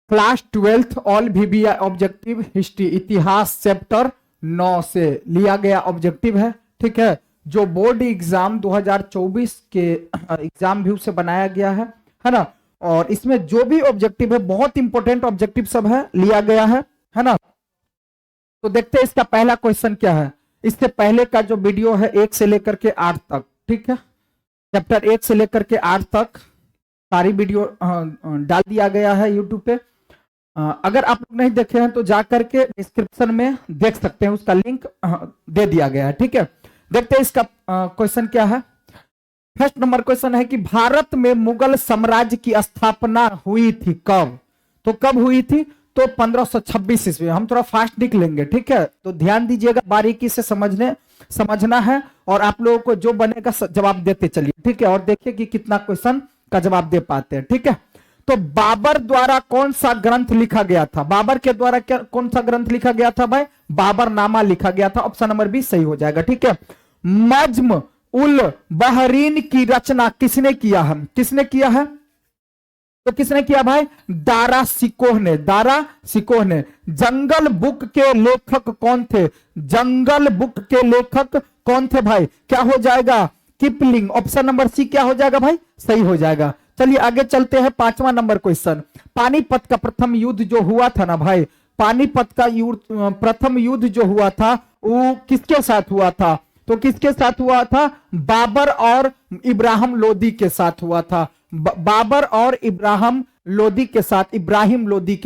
Class 12th all VBI objective history इतिहास chapter 9 से लिया गया ऑब्जेक्टिव है। ठीक है, जो बोर्ड एग्जाम 2024 के एग्जाम व्यू से बनाया गया है ना। और इसमें जो भी ऑब्जेक्टिव है बहुत इंपॉर्टेंट ऑब्जेक्टिव सब है लिया गया है ना। तो देखते हैं इसका पहला क्वेश्चन क्या है। इससे पहले का जो वीडियो है 1 से लेकर के 8 तक, ठीक है, चैप्टर 1 से लेकर के 8 तक सारी वीडियो डाल दिया गया है यूट्यूब पे। अगर आप लोग नहीं देखे हैं तो जाकर के डिस्क्रिप्शन में देख सकते हैं, उसका लिंक दे दिया गया है। ठीक है, देखते हैं इसका क्वेश्चन क्या है। फर्स्ट नंबर क्वेश्चन है कि भारत में मुगल साम्राज्य की स्थापना हुई थी कब? तो कब हुई थी? तो 1526 ईस्वी। हम थोड़ा फास्ट लिख लेंगे, ठीक है, तो ध्यान दीजिएगा, बारीकी से समझना है और आप लोगों को जो बनेगा जवाब देते चलिए। ठीक है, और देखिए कि कितना क्वेश्चन का जवाब दे पाते हैं। ठीक है, तो बाबर द्वारा कौन सा ग्रंथ लिखा गया था? बाबर के द्वारा कौन सा ग्रंथ लिखा गया था भाई? बाबरनामा लिखा गया था। ऑप्शन नंबर बी सही हो जाएगा। ठीक है, नज्म उल बहरीन की रचना किसने किया है? किसने किया है? तो किसने किया भाई? दारा शिकोह ने। दारा शिकोह ने। जंगल बुक के लेखक कौन थे? जंगल बुक के लेखक कौन थे भाई? क्या हो जाएगा? किपलिंग। ऑप्शन नंबर सी क्या हो जाएगा भाई? सही हो जाएगा। चलिए आगे चलते हैं। 5वां नंबर क्वेश्चन, पानीपत का प्रथम युद्ध जो हुआ था ना भाई, पानीपत का प्रथम युद्ध जो हुआ था वो किसके साथ हुआ था? तो किसके साथ हुआ था? बाबर और इब्राहिम लोदी के साथ हुआ था। बाबर और इब्राहिम लोदी के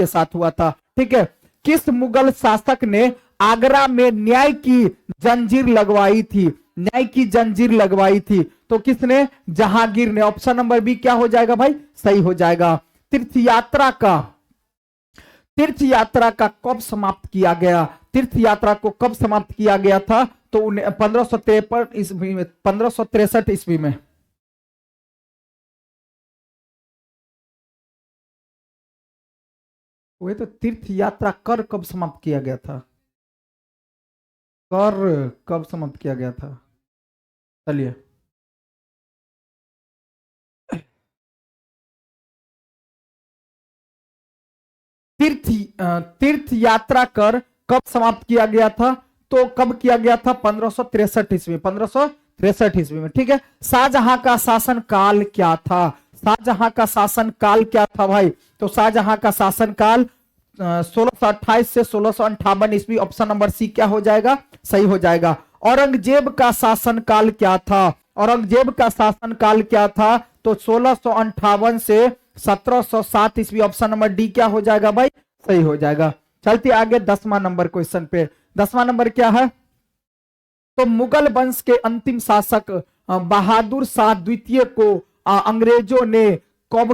साथ हुआ था। ठीक है, किस मुगल शासक ने आगरा में न्याय की जंजीर लगवाई थी? न्याय की जंजीर लगवाई थी। तो किसने? जहांगीर ने। ऑप्शन नंबर बी क्या हो जाएगा भाई? सही हो जाएगा। तीर्थ यात्रा का कब समाप्त किया गया? तीर्थ यात्रा को कब समाप्त किया गया था? तो 1563 ईस्वी में। 1563 ईस्वी में। वही तो, तीर्थ यात्रा कर कब समाप्त किया गया था? कर कब समाप्त किया गया था? चलिए, तीर्थ यात्रा कर कब समाप्त किया गया था? तो कब किया गया था? 1563 ईस्वी। 1563 ईस्वी में। ठीक है, शाहजहां का शासन काल क्या था? शाहजहां का शासन काल क्या था भाई? तो शाहजहां का शासन काल 1628 से 1658 ईस्वी। ऑप्शन नंबर सी क्या हो जाएगा? सही हो जाएगा। औरंगजेब का शासन काल क्या था? औरंगजेब का शासन काल क्या था? तो 1658 से 1707 ईस्वी। ऑप्शन नंबर डी क्या हो जाएगा भाई? सही हो जाएगा। चलते आगे 10वां नंबर क्वेश्चन पे। 10वां नंबर क्या है? तो मुगल वंश के अंतिम शासक बहादुर शाह द्वितीय को अंग्रेजों ने कब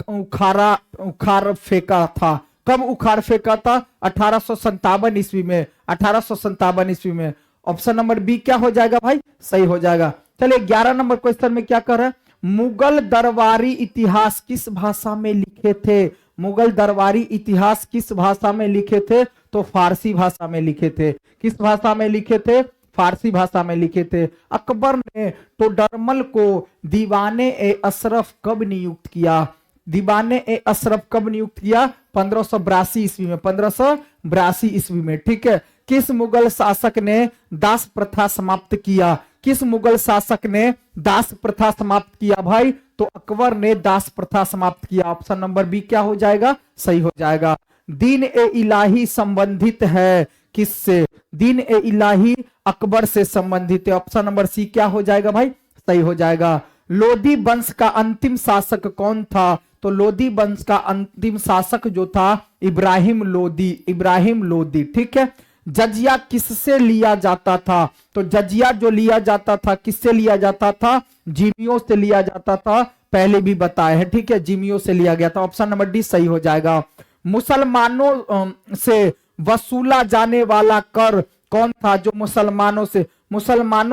उखाड़ फेंका था? कब उखाड़ फेंका था? 1857 ईस्वी में। 1857 ईस्वी में। ऑप्शन नंबर बी क्या हो जाएगा भाई? सही हो जाएगा। चलिए 11 नंबर क्वेश्चन में क्या कर रहे हैं? मुगल दरबारी इतिहास किस भाषा में लिखे थे? मुगल दरबारी इतिहास किस भाषा में लिखे थे? तो फारसी भाषा में लिखे थे। किस भाषा में लिखे थे? फारसी भाषा में लिखे थे। अकबर ने टोडरमल को दीवाने ए अशरफ कब नियुक्त किया? दीवाने ए अशरफ कब नियुक्त किया? 1582 ईस्वी में। 1582 ईस्वी में। ठीक है, किस मुगल शासक ने दास प्रथा समाप्त किया? किस मुगल शासक ने दास प्रथा समाप्त किया भाई? तो अकबर ने दास प्रथा समाप्त किया। ऑप्शन नंबर बी क्या हो जाएगा? सही हो जाएगा। दीन ए इलाही संबंधित है किससे? दीन ए इलाही अकबर से संबंधित है। ऑप्शन नंबर सी क्या हो जाएगा भाई? सही हो जाएगा। लोधी वंश का अंतिम शासक कौन था? तो लोधी वंश का अंतिम शासक जो था इब्राहिम लोदी। इब्राहिम लोदी। ठीक है, जजिया किससे लिया जाता था? तो जजिया जो लिया जाता था किससे लिया जाता था? जिमियों से लिया जाता था। पहले भी बताया है। ठीक है, जिमियों से लिया गया था। ऑप्शन नंबर डी सही हो जाएगा। मुसलमानों से वसूला जाने वाला कर कौन था? जो मुसलमानों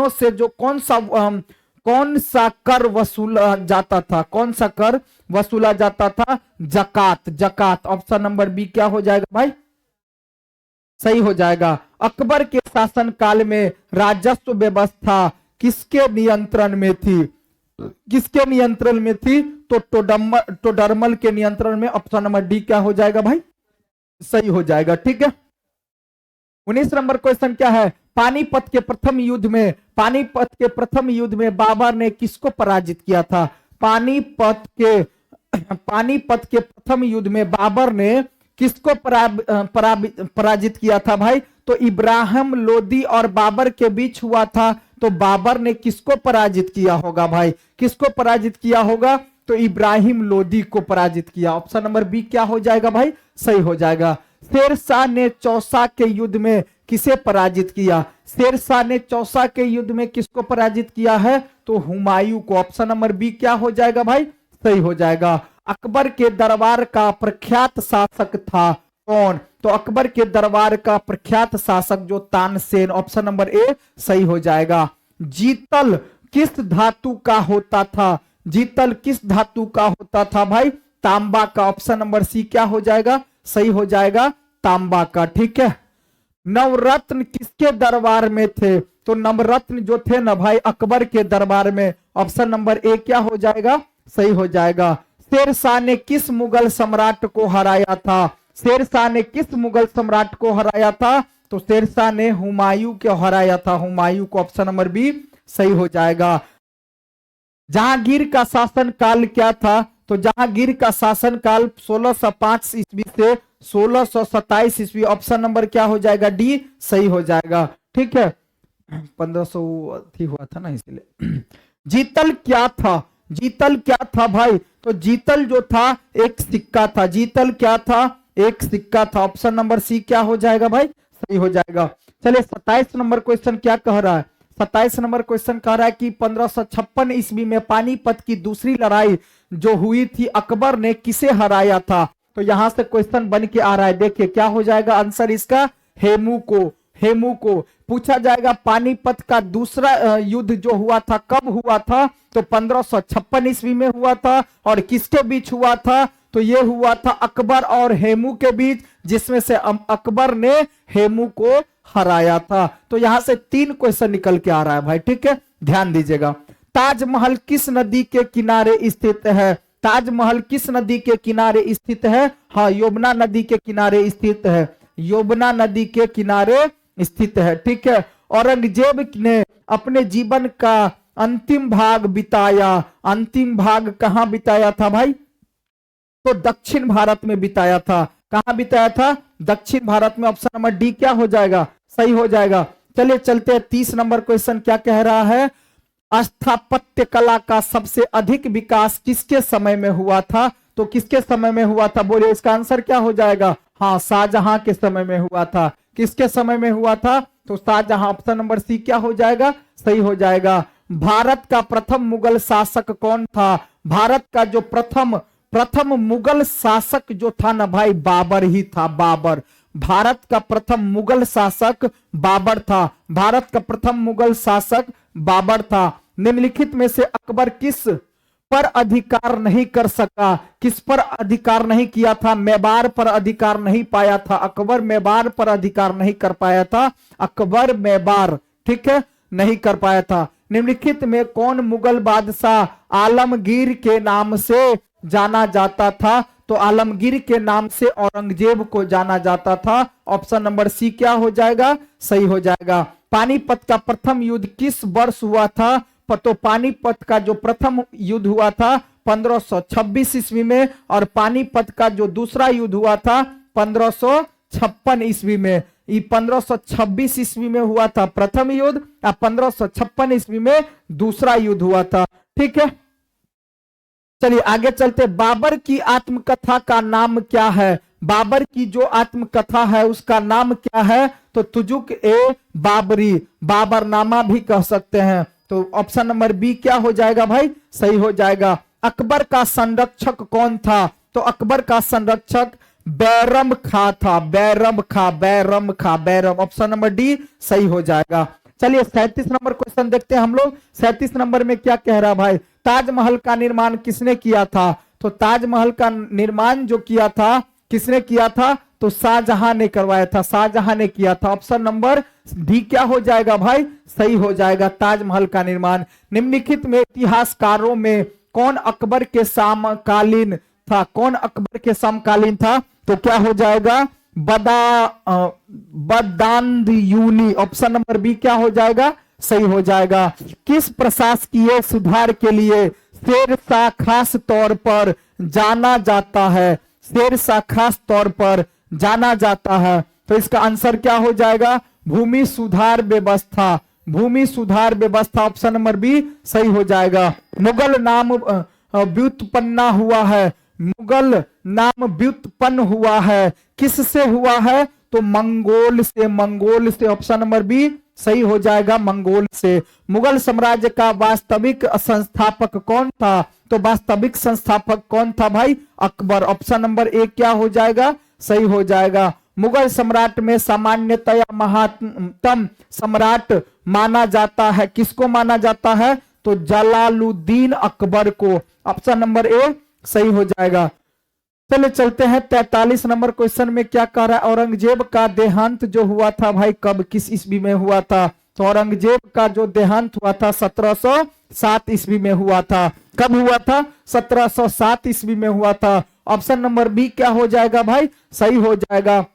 से जो कौन सा कर वसूला जाता था? कौन सा कर वसूला जाता था? जकात। जकात। ऑप्शन नंबर बी क्या हो जाएगा भाई? सही हो जाएगा। अकबर के शासन काल में राजस्व व्यवस्था किसके नियंत्रण में थी? किसके नियंत्रण में थी? तो टोडरमल के नियंत्रण में। ऑप्शन नंबर डी क्या हो जाएगा भाई? सही हो जाएगा। ठीक है, 19 नंबर क्वेश्चन क्या है? पानीपत के प्रथम युद्ध में, पानीपत के प्रथम युद्ध में बाबर ने किसको पराजित किया था? पानीपत के प्रथम युद्ध में बाबर ने किसको पराजित किया था भाई? तो इब्राहिम लोदी और बाबर के बीच हुआ था। तो बाबर ने किसको पराजित किया होगा भाई? किसको पराजित किया होगा? तो इब्राहिम लोदी को पराजित किया। ऑप्शन नंबर बी क्या हो जाएगा भाई? सही हो जाएगा। शेरशाह ने चौसा के युद्ध में किसे पराजित किया? शेरशाह ने चौसा के युद्ध में किसको पराजित किया है? तो हुमायूं को। ऑप्शन नंबर बी क्या हो जाएगा भाई? सही हो जाएगा। अकबर के दरबार का प्रख्यात शासक था कौन? तो अकबर के दरबार का प्रख्यात शासक जो तानसेन। ऑप्शन नंबर ए सही हो जाएगा। जीतल किस धातु का होता था? जीतल किस धातु का होता था भाई? तांबा का। ऑप्शन नंबर सी क्या हो जाएगा? सही हो जाएगा, तांबा का। ठीक है, नवरत्न किसके दरबार में थे? तो नवरत्न जो थे ना भाई अकबर के दरबार में। ऑप्शन नंबर ए क्या हो जाएगा? सही हो जाएगा। शेरशाह ने किस मुगल सम्राट को हराया था? शेरशाह ने किस मुगल सम्राट को हराया था? तो शेरशाह ने हुमायूं को हराया था, हुमायूं को। ऑप्शन नंबर बी सही हो जाएगा। जहांगीर का शासन काल क्या था? तो जहांगीर का शासन काल 1605 ईस्वी से 1627 ईस्वी। ऑप्शन नंबर क्या हो जाएगा? डी सही हो जाएगा। ठीक है, 1500 हुआ था ना इसलिए। जीतल क्या था? जीतल क्या था भाई? तो जीतल जो था एक सिक्का था। जीतल क्या था? एक सिक्का था। ऑप्शन नंबर सी क्या हो जाएगा भाई? सही हो जाएगा। चलिए 27 नंबर क्वेश्चन क्या कह रहा है? 27 नंबर क्वेश्चन कह रहा है कि 1556 ईस्वी में पानीपत की दूसरी लड़ाई जो हुई थी अकबर ने किसे हराया था? तो यहां से क्वेश्चन बन के आ रहा है, देखिए क्या हो जाएगा आंसर इसका? हेमू को। हेमू को पूछा जाएगा। पानीपत का दूसरा युद्ध जो हुआ था कब हुआ था? तो 1556 ईस्वी में हुआ था। और किसके बीच हुआ था? तो ये हुआ था अकबर और हेमू के बीच, जिसमें से अकबर ने हेमू को हराया था। तो यहां से 3 क्वेश्चन निकल के आ रहा है भाई। ठीक है, ध्यान दीजिएगा। ताजमहल किस नदी के किनारे स्थित है? ताजमहल किस नदी के किनारे स्थित है? हाँ, यमुना नदी के किनारे स्थित है। यमुना नदी के किनारे स्थित है। ठीक है, औरंगजेब ने अपने जीवन का अंतिम भाग बिताया। अंतिम भाग कहां बिताया था भाई? तो दक्षिण भारत में बिताया था। कहां बिताया था? दक्षिण भारत में। ऑप्शन नंबर डी क्या हो जाएगा? सही हो जाएगा। चलिए चलते हैं 30 नंबर क्वेश्चन क्या कह रहा है? स्थापत्य कला का सबसे अधिक विकास किसके समय में हुआ था? तो किसके समय में हुआ था? बोलिए इसका आंसर क्या हो जाएगा? हाँ, शाहजहां के समय में हुआ था। किसके समय में हुआ था? तो शाहजहां। ऑप्शन नंबर सी क्या हो जाएगा? सही हो जाएगा। भारत का प्रथम मुगल शासक कौन था? भारत का जो प्रथम मुगल शासक जो था ना भाई, बाबर ही था। बाबर। भारत का प्रथम मुगल शासक बाबर था। भारत का प्रथम मुगल शासक बाबर था। निम्नलिखित में से अकबर किस पर अधिकार नहीं कर सका? किस पर अधिकार नहीं किया था? मेवाड़ पर अधिकार नहीं पाया था। अकबर मेवाड़ पर अधिकार नहीं कर पाया था। अकबर मेवाड़, ठीक है, नहीं कर पाया था। निम्नलिखित में कौन मुगल बादशाह आलमगीर के नाम से जाना जाता था? तो आलमगीर के नाम से औरंगजेब को जाना जाता था। ऑप्शन नंबर सी क्या हो जाएगा? सही हो जाएगा। पानीपत का प्रथम युद्ध किस वर्ष हुआ था? तो पानीपत का जो प्रथम युद्ध हुआ था 1526 ईस्वी में, और पानीपत का जो दूसरा युद्ध हुआ था 1556 ईस्वी में। 1526 ईस्वी में हुआ था प्रथम युद्ध, और 1556 ईस्वी में दूसरा युद्ध हुआ था। ठीक है, चलिए आगे चलते। बाबर की आत्मकथा का नाम क्या है? बाबर की जो आत्मकथा है उसका नाम क्या है? तो तुजुक ए बाबरी, बाबरनामा भी कह सकते हैं। तो ऑप्शन नंबर बी क्या हो जाएगा भाई? सही हो जाएगा। अकबर का संरक्षक कौन था? तो अकबर का संरक्षक बैरम खां था। बैरम खां, बैरम खां, बैरम। ऑप्शन नंबर डी सही हो जाएगा। चलिए 37 नंबर क्वेश्चन देखते हैं हम लोग। 37 नंबर में क्या कह रहा भाई? ताजमहल का निर्माण किसने किया था? तो ताजमहल का निर्माण जो किया था किसने किया था? तो शाहजहां ने करवाया था, शाहजहां ने किया था। ऑप्शन नंबर डी क्या हो जाएगा भाई, सही हो जाएगा, ताजमहल का निर्माण। निम्नलिखित में इतिहासकारों में कौन अकबर के समकालीन था, कौन अकबर के समकालीन था, तो क्या हो जाएगा, बदायूनी। ऑप्शन नंबर बी क्या हो जाएगा, सही हो जाएगा। किस प्रशासकीय सुधार के लिए शेरशाह खास तौर पर जाना जाता है, शेरशाह खास तौर पर जाना जाता है, तो इसका आंसर क्या हो जाएगा, भूमि सुधार व्यवस्था, भूमि सुधार व्यवस्था। ऑप्शन नंबर बी सही हो जाएगा। मुगल नाम व्युत्पन्न हुआ है, मुगल नाम व्युत्पन्न हुआ है, किससे हुआ है, तो मंगोल से, मंगोल से। ऑप्शन नंबर बी सही हो जाएगा, मंगोल से। मुगल साम्राज्य का वास्तविक संस्थापक कौन था, तो वास्तविक संस्थापक कौन था भाई, अकबर। ऑप्शन नंबर ए क्या हो जाएगा, सही हो जाएगा। मुगल सम्राट में सामान्यतया महानतम सम्राट माना जाता है, किसको माना जाता है, तो जलालुद्दीन अकबर को। ऑप्शन नंबर ए सही हो जाएगा। चलिए चलते हैं 43 नंबर क्वेश्चन में क्या कह रहा है, औरंगजेब का देहांत जो हुआ था भाई कब, किस ईस्वी में हुआ था, तो औरंगजेब का जो देहांत हुआ था 1707 ईस्वी में हुआ था। कब हुआ था, 1707 ईस्वी में हुआ था। ऑप्शन नंबर बी क्या हो जाएगा भाई, सही हो जाएगा।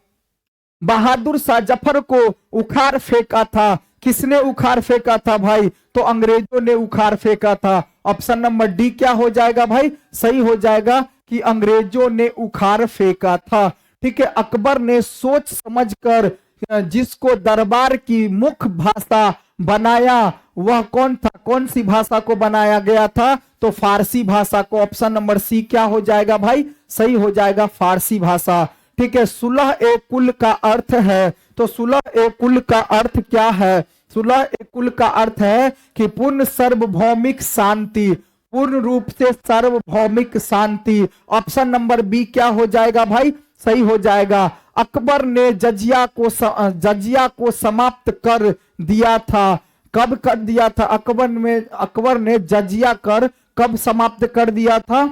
बहादुर शाह जफर को उखाड़ फेंका था, किसने उखाड़ फेंका था भाई, तो अंग्रेजों ने उखाड़ फेंका था। ऑप्शन नंबर डी क्या हो जाएगा भाई, सही हो जाएगा कि अंग्रेजों ने उखाड़ फेंका था। ठीक है, अकबर ने सोच समझकर जिसको दरबार की मुख्य भाषा बनाया वह कौन था, कौन सी भाषा को बनाया गया था, तो फारसी भाषा को। ऑप्शन नंबर सी क्या हो जाएगा भाई, सही हो जाएगा, फारसी भाषा। ठीक है, सुलह ए कुल का अर्थ है, तो सुलह ए कुल का अर्थ क्या है, सुलह ए कुल का अर्थ है कि पूर्ण सार्वभौमिक शांति, पूर्ण रूप से सार्वभौमिक शांति। ऑप्शन नंबर बी क्या हो जाएगा भाई, सही हो जाएगा। अकबर ने जजिया को समाप्त कर दिया था, कब कर दिया था, अकबर ने जजिया कर कब समाप्त कर दिया था,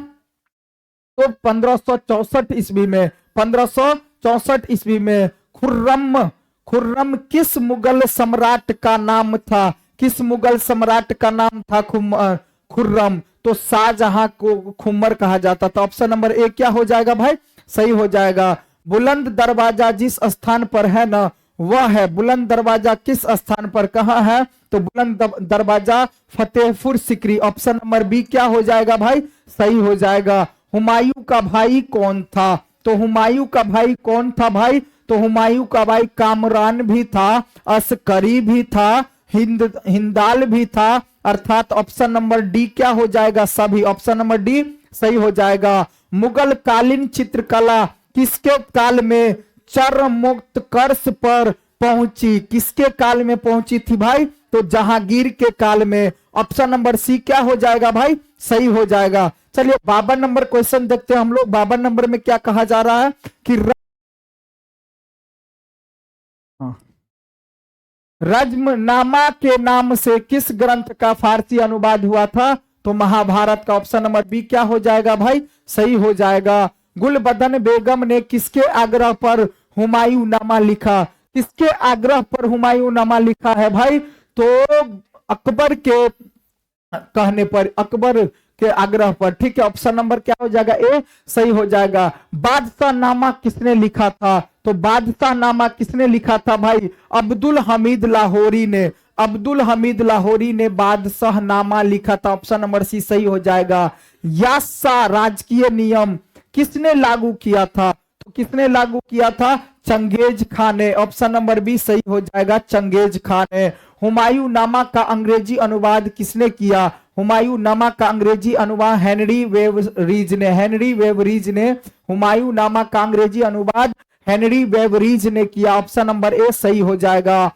तो 1564 ईस्वी में, 1564 ईस्वी में। खुर्रम किस मुगल सम्राट का नाम था, किस मुगल सम्राट का नाम था खुर्रम, तो शाहजहां को खुमर कहा जाता था। ऑप्शन नंबर ए क्या हो जाएगा भाई, सही हो जाएगा। बुलंद दरवाजा जिस स्थान पर है ना वह है, बुलंद दरवाजा किस स्थान पर कहाँ है, तो Buland Darwaza Fatehpur Sikri. Option number B क्या हो जाएगा भाई, सही हो जाएगा। हुमायूं का भाई कौन था, तो हुमायूं का भाई कौन था भाई, तो हुमायूं का भाई कामरान भी था, अस्करी भी था, हिंदाल भी था, अर्थात ऑप्शन नंबर डी क्या हो जाएगा, सभी। ऑप्शन नंबर डी सही हो जाएगा। मुगल कालीन चित्रकला किसके काल में चरमोत्कर्ष पर पहुंची, किसके काल में पहुंची थी भाई, तो जहांगीर के काल में। ऑप्शन नंबर सी क्या हो जाएगा भाई, सही हो जाएगा। चलिए 52 नंबर क्वेश्चन देखते हैं हम लोग। 52 नंबर में क्या कहा जा रहा है कि रज्मनामा के नाम से किस ग्रंथ का फारसी अनुवाद हुआ था, तो महाभारत का। ऑप्शन नंबर बी क्या हो जाएगा भाई, सही हो जाएगा। गुलबदन बेगम ने किसके आग्रह पर हुमायूंनामा लिखा, किसके आग्रह पर हुमायूंनामा लिखा है भाई, तो अकबर के कहने पर, अकबर के आग्रह पर। ठीक है, ऑप्शन नंबर क्या हो जाएगा, ए सही हो जाएगा। बादशाह नामा किसने लिखा था, तो बादशाह नामा किसने लिखा था भाई, अब्दुल हमीद लाहौरी ने, अब्दुल हमीद लाहौरी ने बादशाह नामा लिखा था। ऑप्शन नंबर सी सही हो जाएगा। यासा राजकीय नियम किसने लागू किया था, तो किसने लागू किया था, चंगेज खान ने। ऑप्शन नंबर बी सही हो जाएगा, चंगेज खान ने। हुमायूंनामा का अंग्रेजी अनुवाद किसने किया, हुमायूंनामा का अंग्रेजी अनुवाद हेनरी वेवरीज ने, हेनरी वेवरीज ने हुमायूंनामा का अंग्रेजी अनुवाद हेनरी वेवरीज ने किया। ऑप्शन नंबर ए सही हो जाएगा।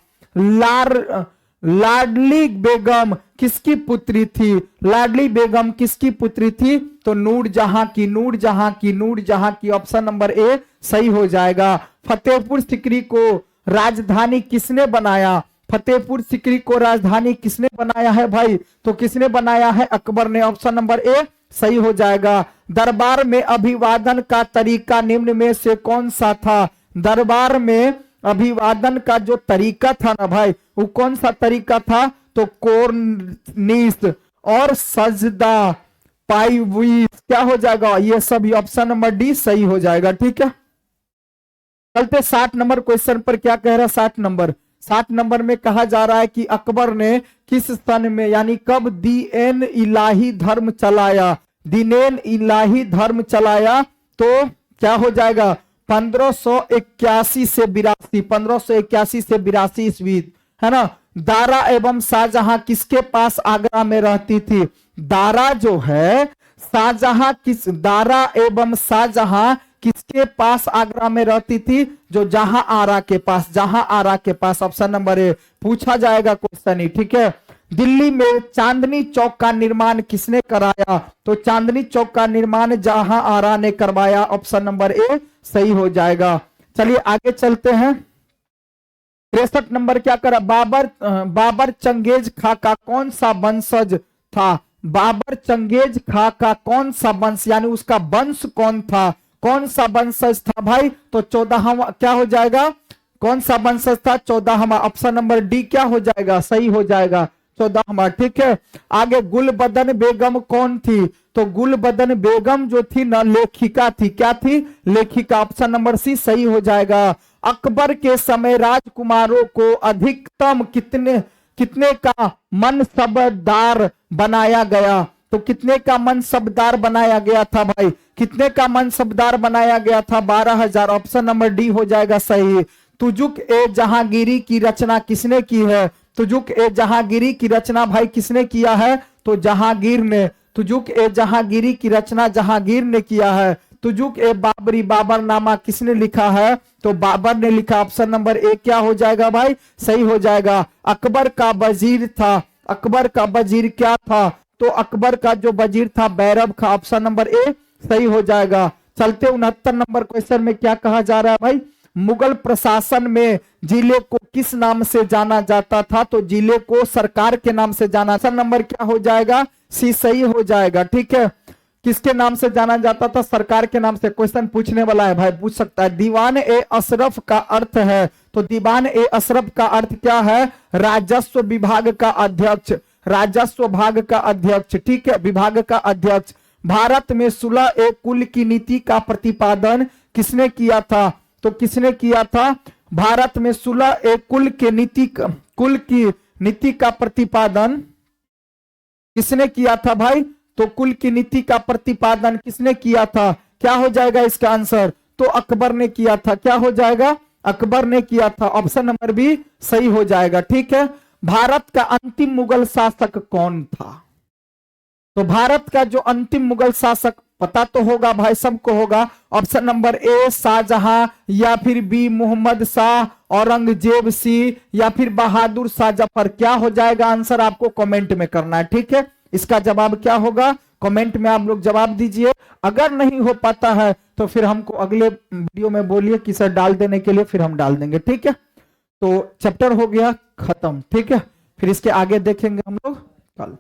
लाडली बेगम किसकी पुत्री थी, लाडली बेगम किसकी पुत्री थी, तो नूरजहां की, नूरजहां की, नूरजहां की। ऑप्शन नंबर ए सही हो जाएगा। फतेहपुर सिकरी को राजधानी किसने बनाया, फतेहपुर सिकरी को राजधानी किसने बनाया है भाई, तो किसने बनाया है, अकबर ने। ऑप्शन नंबर ए सही हो जाएगा। दरबार में अभिवादन का तरीका निम्न में से कौन सा था, दरबार में अभिवादन का जो तरीका था ना भाई, वो कौन सा तरीका था? तो कोर्निस और सजदा पाइवीस, क्या हो जाएगा? ये सभी ऑप्शन नंबर डी सही हो जाएगा। ठीक है, चलते 60 नंबर क्वेश्चन पर। क्या कह रहा है 60 नंबर में कहा जा रहा है कि अकबर ने किस सन में यानी कब दीन इलाही धर्म चलाया? दीनेन इलाही धर्म चलाया तो क्या हो जाएगा? 1581 से 82, 1581 से 82 ईस्वी, है ना। दारा एवं शाहजहां किसके पास आगरा में रहती थी? दारा जो है दारा एवं शाहजहां किसके पास आगरा में रहती थी? जो जहां आरा के पास। ऑप्शन नंबर ए पूछा जाएगा क्वेश्चन ही। ठीक है, दिल्ली में चांदनी चौक का निर्माण किसने कराया? तो चांदनी चौक का निर्माण जहां आरा ने करवाया। ऑप्शन नंबर ए सही हो जाएगा। चलिए आगे चलते हैं। 63 नंबर क्या करा? बाबर चंगेज खां का कौन सा वंशज था? बाबर चंगेज खां का कौन सा वंश यानी उसका वंश कौन था? कौन सा वंशज था भाई? तो 14वां क्या हो जाएगा? कौन सा वंशज था? 14वां। ऑप्शन नंबर डी क्या हो जाएगा? सही हो जाएगा, 14वां। ठीक है, आगे गुलबदन बेगम कौन थी? तो गुलबदन बेगम जो थी ना, लेखिका थी। क्या थी? लेखिका। ऑप्शन नंबर सी सही हो जाएगा। अकबर के समय राजकुमारों को अधिकतम कितने का मनसबदार बनाया गया? तो कितने का मनसबदार बनाया गया था भाई? कितने का मनसबदार बनाया गया था? 12,000। ऑप्शन नंबर डी हो जाएगा सही। तुजुक ए जहांगीरी की रचना किसने की है? तुजुक ए जहांगीरी की रचना भाई किसने किया है? तो जहांगीर ने। तुजुक ए जहांगीरी की रचना जहांगीर ने किया है। तुजुक ए बाबरी बाबरनामा किसने लिखा है? तो बाबर ने लिखा। ऑप्शन नंबर ए क्या हो जाएगा भाई? सही हो जाएगा। अकबर का वजीर था, अकबर का वजीर क्या था? तो अकबर का जो वजीर था बैरब खां। ऑप्शन नंबर ए सही हो जाएगा। चलते 69 नंबर क्वेश्चन में क्या कहा जा रहा है भाई? मुगल प्रशासन में जिले को किस नाम से जाना जाता था? तो जिले को सरकार के नाम से जाना। ऑप्शन नंबर क्या हो जाएगा? सी सही हो जाएगा। ठीक है, किसके नाम से जाना जाता था? सरकार के नाम से। क्वेश्चन पूछने वाला है भाई, पूछ सकता है। दीवान ए अशरफ का अर्थ है? तो दीवान ए अशरफ का अर्थ क्या है? राजस्व विभाग का अध्यक्ष, राजस्व भाग का अध्यक्ष। ठीक है, विभाग का अध्यक्ष। भारत में सुलह ए कुल की नीति का प्रतिपादन किसने किया था? तो किसने किया था? भारत में सुलह ए कुल की नीति का प्रतिपादन किसने किया था भाई? तो कुल की नीति का प्रतिपादन किसने किया था? क्या हो जाएगा इसका आंसर? तो अकबर ने किया था। क्या हो जाएगा? अकबर ने किया था। ऑप्शन नंबर बी सही हो जाएगा। ठीक है, भारत का अंतिम मुगल शासक कौन था? तो भारत का जो अंतिम मुगल शासक पता तो होगा भाई, सबको होगा। ऑप्शन नंबर ए शाहजहां, या फिर बी मोहम्मद शाह, औरंगजेब, सी या फिर बहादुर शाह जफर। क्या हो जाएगा आंसर? आपको कमेंट में करना है। ठीक है, इसका जवाब क्या होगा? कमेंट में आप लोग जवाब दीजिए। अगर नहीं हो पाता है तो फिर हमको अगले वीडियो में बोलिए कि सर डाल देने के लिए, फिर हम डाल देंगे। ठीक है, तो चैप्टर हो गया खत्म। ठीक है, फिर इसके आगे देखेंगे हम लोग कल।